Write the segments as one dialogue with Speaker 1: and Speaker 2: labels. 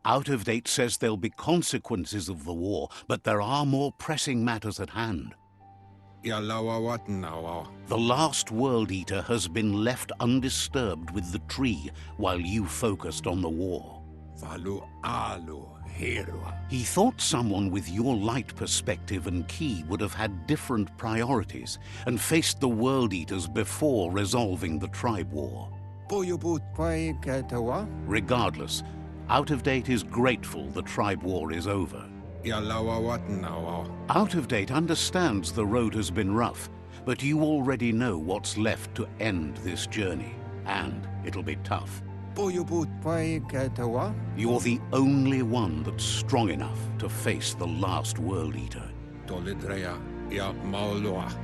Speaker 1: Out of Date says there'll be consequences of the war, but there are more pressing matters at hand. The last World Eater has been left undisturbed with the tree while you focused on the war. He thought someone with your light perspective and key would have had different priorities and faced the World Eaters before resolving the tribe war. Regardless, Out of Date is grateful the tribe war is over. Out of Date understands the road has been rough, but you already know what's left to end this journey, and it'll be tough. You're the only one that's strong enough to face the last World Eater.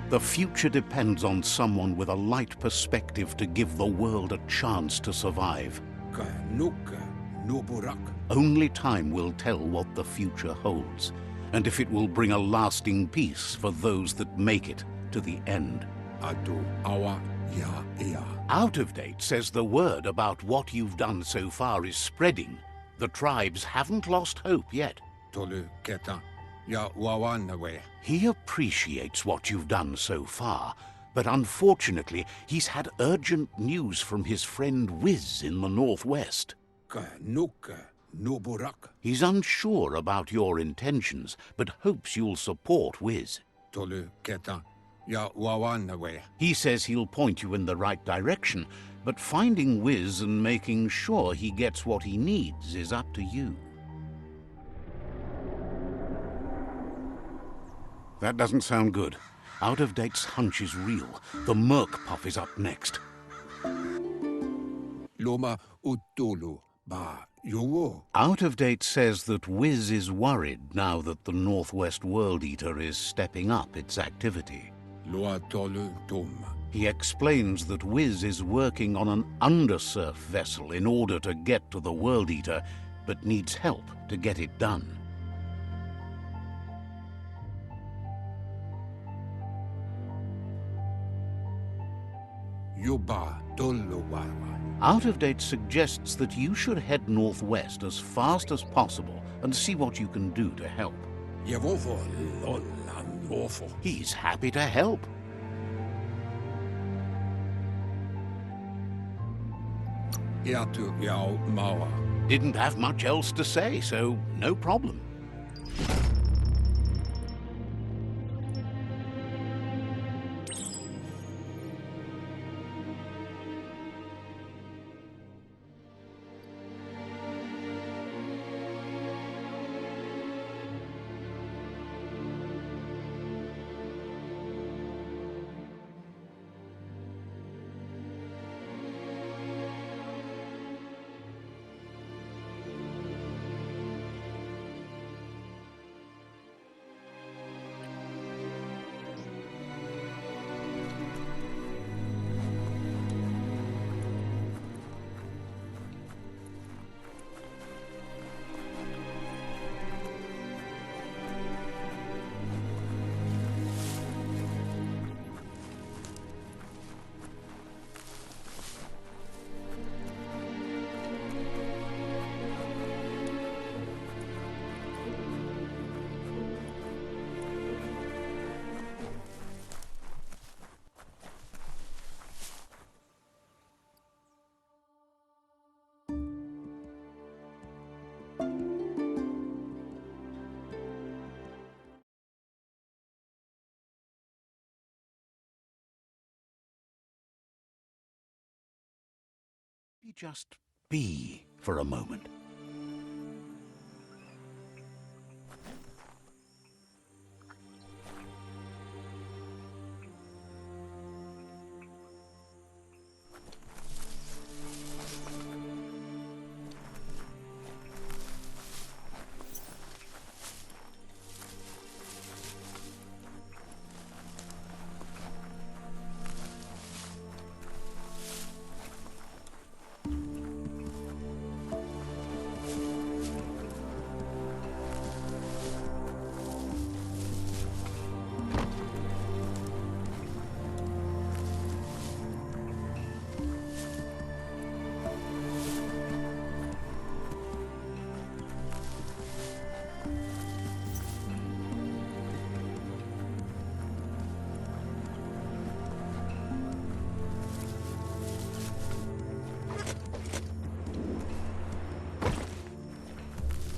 Speaker 1: The future depends on someone with a light perspective to give the world a chance to survive. Only time will tell what the future holds, and if it will bring a lasting peace for those that make it to the end. Out of Date says the word about what you've done so far is spreading. The tribes haven't lost hope yet. He appreciates what you've done so far, but unfortunately, he's had urgent news from his friend Wiz in the northwest. He's unsure about your intentions, but hopes you'll support Wiz. He says he'll point you in the right direction, but finding Wiz and making sure he gets what he needs is up to you. That doesn't sound good. Out of Date's hunch is real. The Merc Puff is up next. Out of Date says that Wiz is worried now that the Northwest World Eater is stepping up its activity. He explains that Wiz is working on an undersurf vessel in order to get to the World Eater, but needs help to get it done. Out of Date suggests that you should head northwest as fast as possible and see what you can do to help. He's happy to help. Didn't have much else to say, so no problem. Just be for a moment.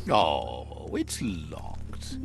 Speaker 1: Oh, it's locked.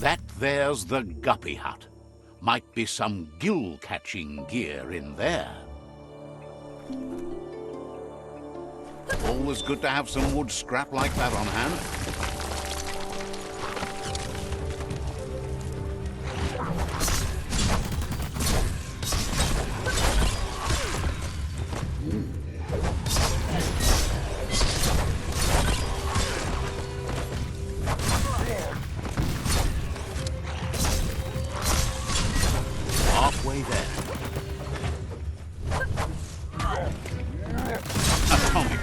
Speaker 1: That there's the Guppy Hut. Might be some gill-catching gear in there. Always good to have some wood scrap like that on hand. Halfway there. Atomic.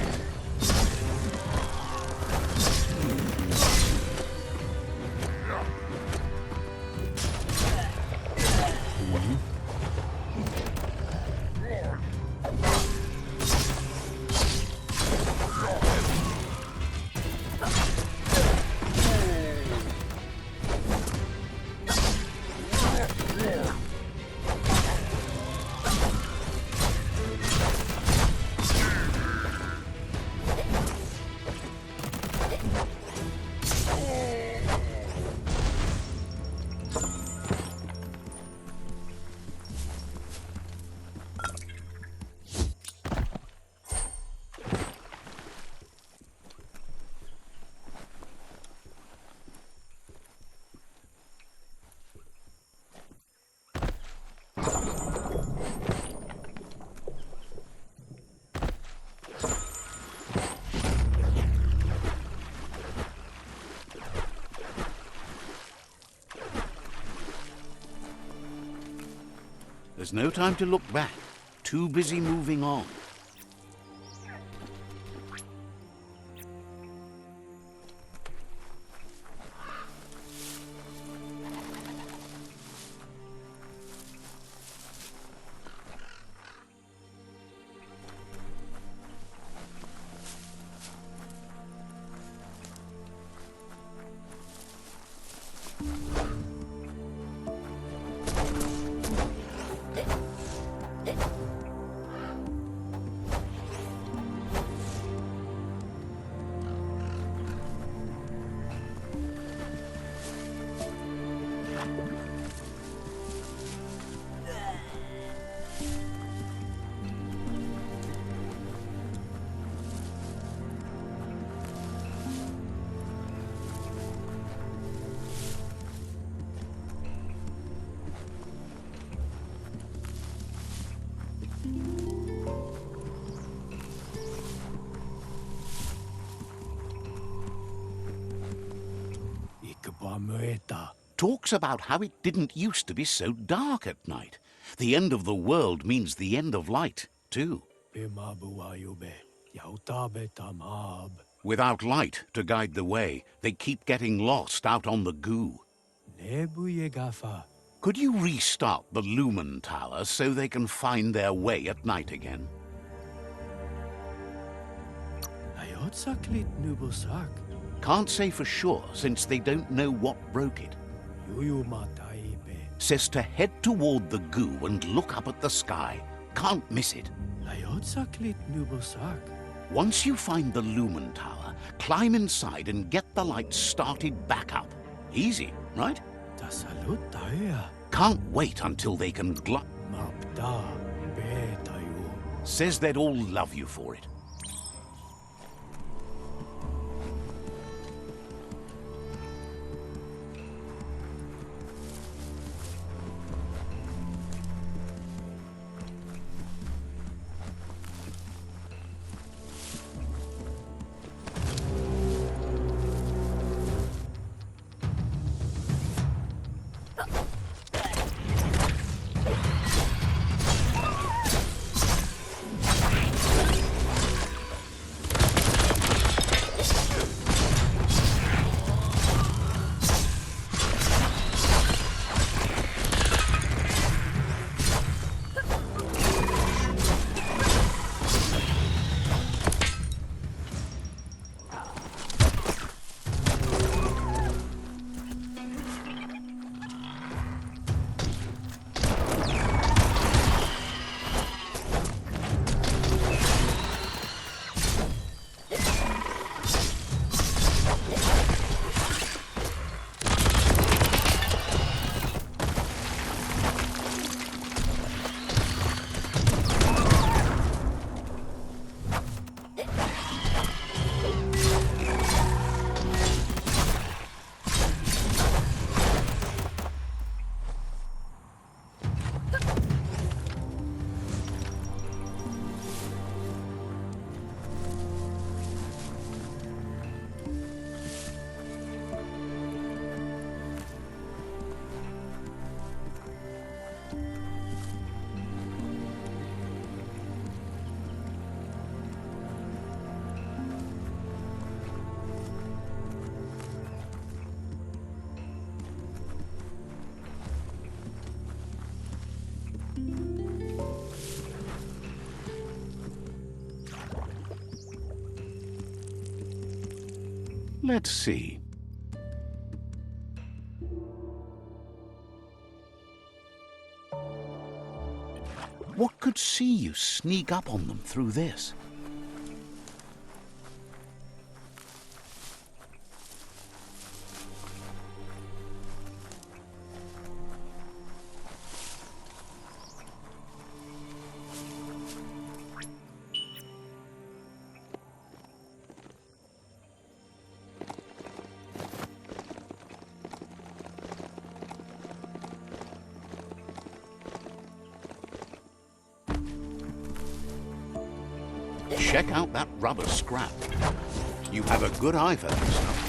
Speaker 1: There's no time to look back. Too busy moving on. Talks about how it didn't used to be so dark at night. The end of the world means the end of light, too. Without light to guide the way, they keep getting lost out on the goo. Could you restart the Lumen Tower so they can find their way at night again? Can't say for sure, since they don't know what broke it. Says to head toward the goo and look up at the sky. Can't miss it. Once you find the Lumen Tower, climb inside and get the lights started back up. Easy, right? Can't wait until they can Says they'd all love you for it. Let's see. What could see you sneak up on them through this? Check out that rubber scrap. You have a good eye for that stuff.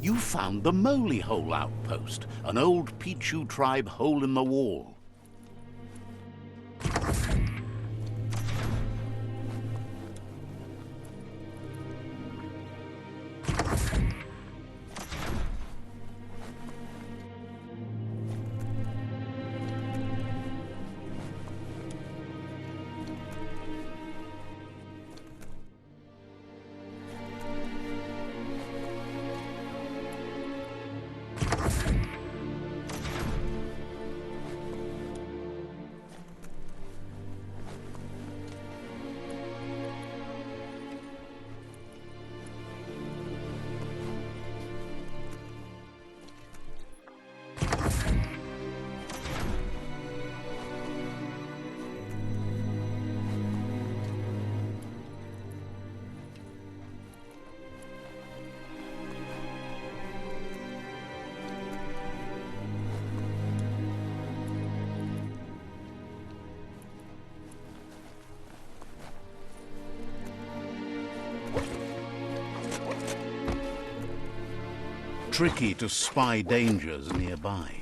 Speaker 1: You found the Moly Hole outpost, an old Pichu tribe hole in the wall. Tricky to spy dangers nearby.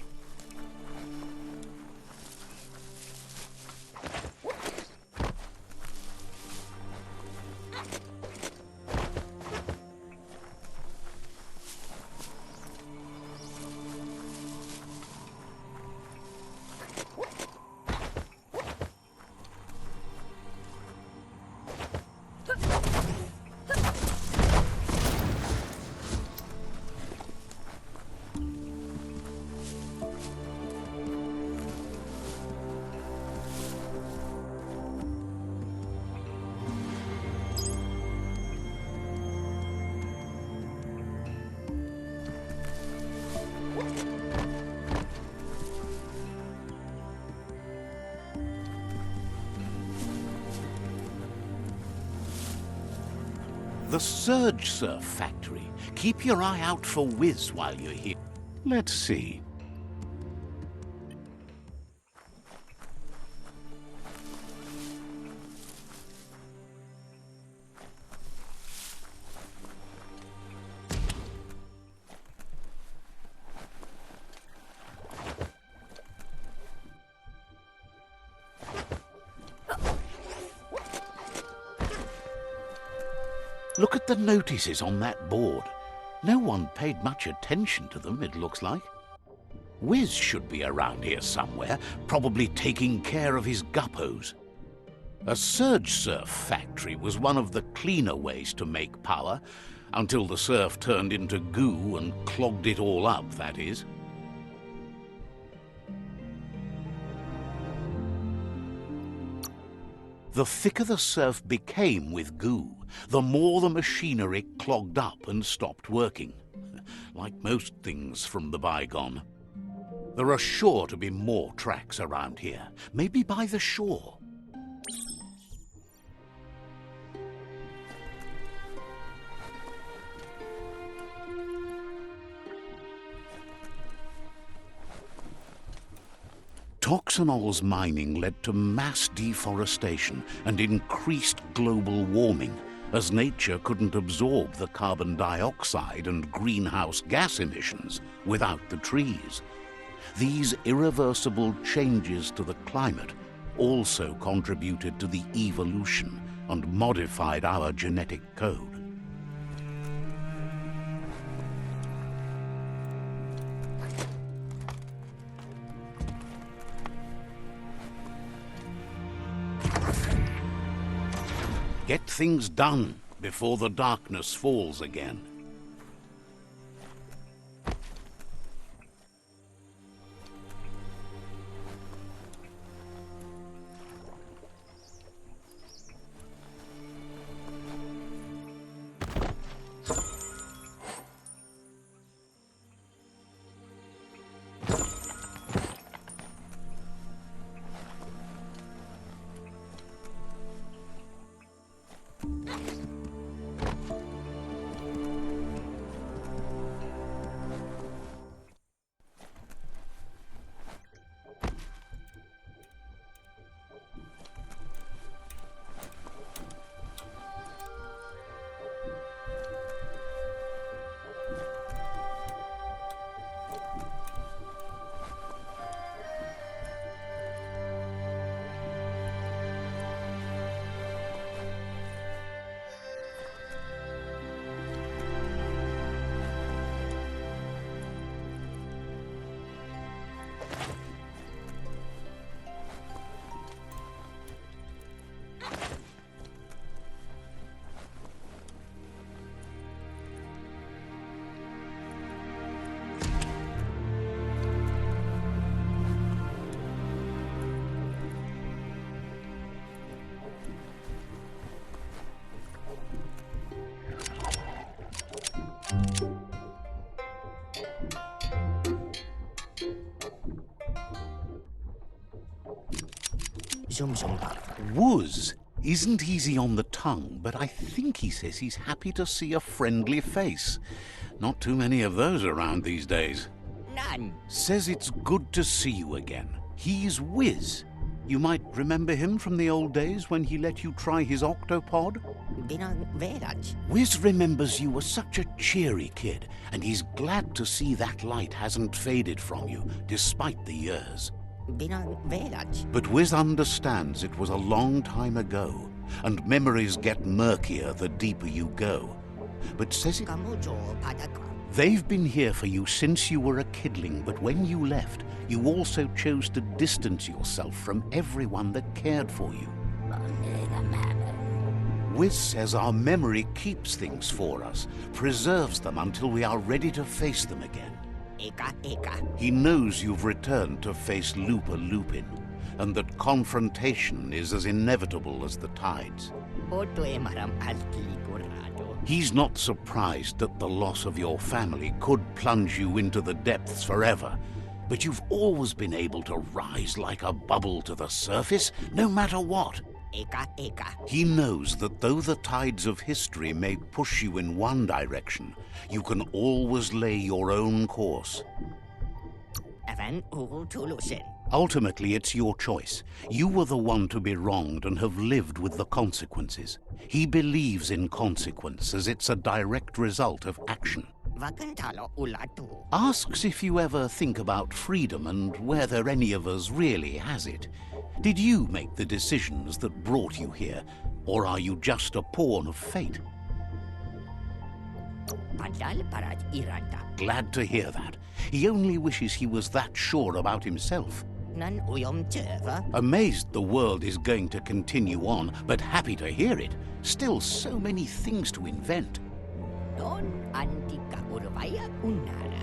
Speaker 1: The Surge Surf Factory. Keep your eye out for Wiz while you're here. Let's see. Look at the notices on that board. No one paid much attention to them, it looks like. Wiz should be around here somewhere, probably taking care of his guppos. A surge surf factory was one of the cleaner ways to make power, until the surf turned into goo and clogged it all up, that is. The thicker the surf became with goo, the more the machinery clogged up and stopped working. Like most things from the bygone. There are sure to be more tracks around here, maybe by the shore. Toxanol's mining led to mass deforestation and increased global warming, as nature couldn't absorb the carbon dioxide and greenhouse gas emissions without the trees. These irreversible changes to the climate also contributed to the evolution and modified our genetic code. Get things done before the darkness falls again. Wuz isn't easy on the tongue, but I think he says he's happy to see a friendly face. Not too many of those around these days.
Speaker 2: None.
Speaker 1: Says it's good to see you again. He's Wiz. You might remember him from the old days when he let you try his octopod? Wiz remembers you were such a cheery kid, and he's glad to see that light hasn't faded from you, despite the years. But Wiz understands it was a long time ago, and memories get murkier the deeper you go. But says it... They've been here for you since you were a kidling, but when you left, you also chose to distance yourself from everyone that cared for you. Wiz says our memory keeps things for us, preserves them until we are ready to face them again. He knows you've returned to face Looper Lupin, and that confrontation is as inevitable as the tides. He's not surprised that the loss of your family could plunge you into the depths forever, but you've always been able to rise like a bubble to the surface, no matter what. He knows that though the tides of history may push you in one direction, you can always lay your own course. Ultimately, it's your choice. You were the one to be wronged and have lived with the consequences. He believes in consequence as it's a direct result of action. Asks if you ever think about freedom and whether any of us really has it. Did you make the decisions that brought you here, or are you just a pawn of fate? Glad to hear that. He only wishes he was that sure about himself. Amazed the world is going to continue on, but happy to hear it. Still so many things to invent.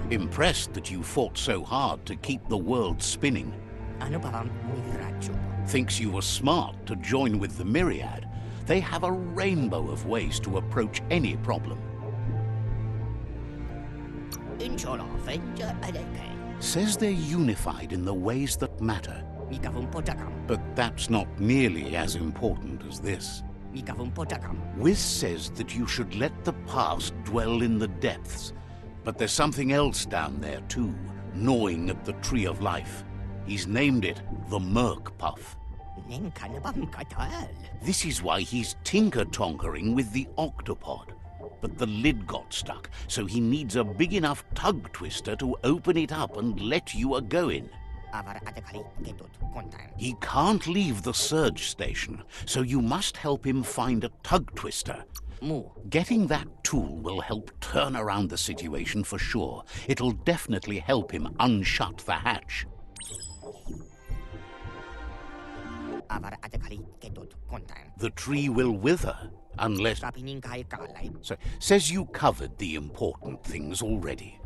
Speaker 1: Impressed that you fought so hard to keep the world spinning. Thinks you were smart to join with the Myriad. They have a rainbow of ways to approach any problem. Says they're unified in the ways that matter. But that's not nearly as important as this. Wiz says that you should let the past dwell in the depths. But there's something else down there too, gnawing at the Tree of Life. He's named it the Merc Puff. This is why he's tinker-tonkering with the octopod. But the lid got stuck, so he needs a big enough tug twister to open it up and let you a-going. He can't leave the surge station, so you must help him find a tug twister. Getting that tool will help turn around the situation for sure. It'll definitely help him unshut the hatch. The tree will wither, unless... So, says you covered the important things already.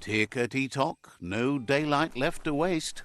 Speaker 1: Tickety-tock, no daylight left to waste.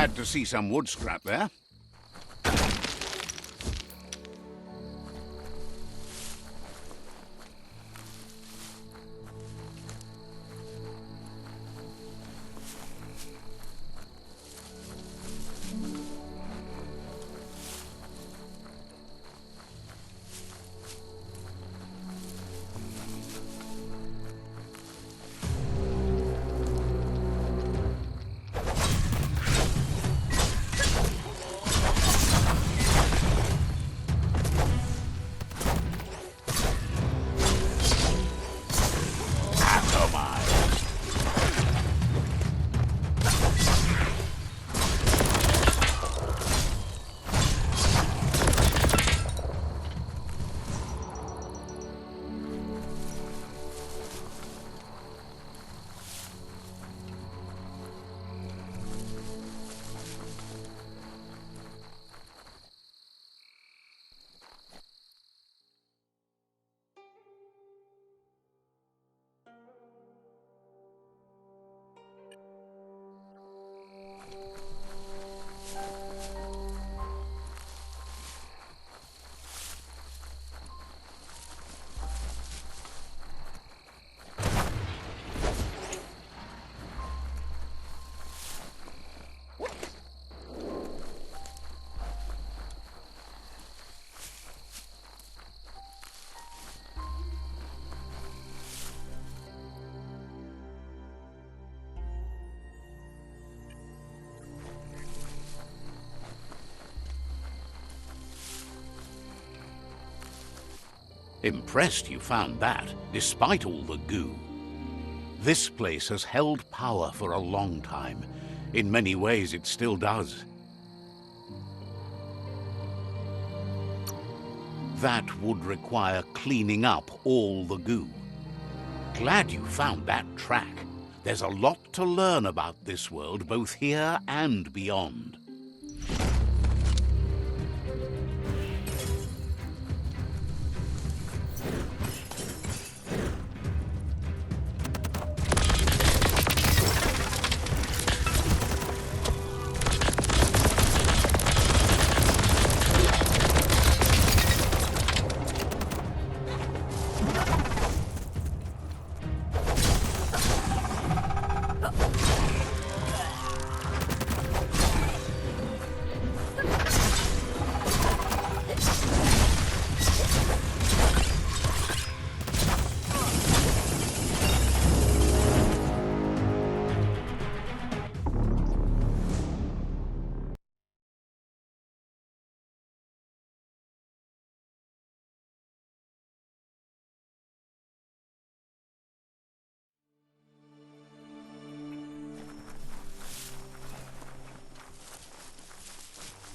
Speaker 1: Glad to see some wood scrap there. Impressed you found that, despite all the goo. This place has held power for a long time. In many ways, it still does. That would require cleaning up all the goo. Glad you found that track. There's a lot to learn about this world, both here and beyond.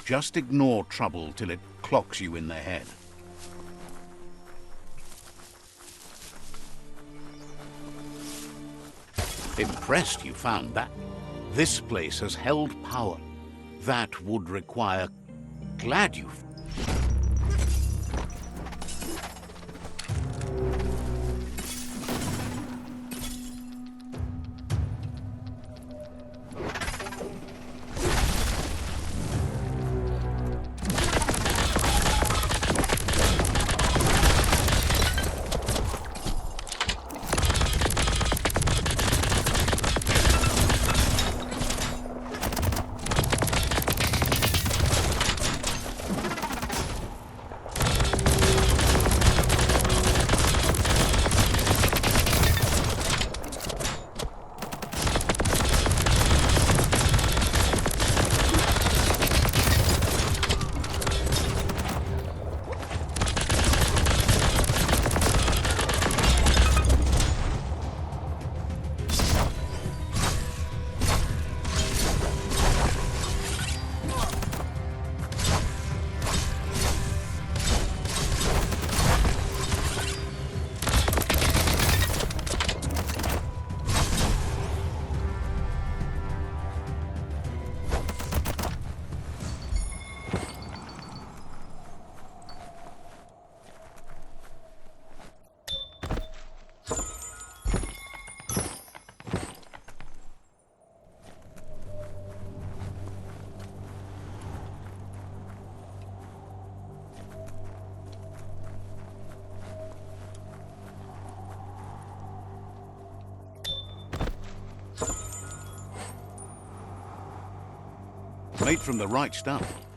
Speaker 1: Just ignore trouble till it clocks you in the head. Impressed you found that. This place has held power. That would require... Glad you... Made from the right stuff.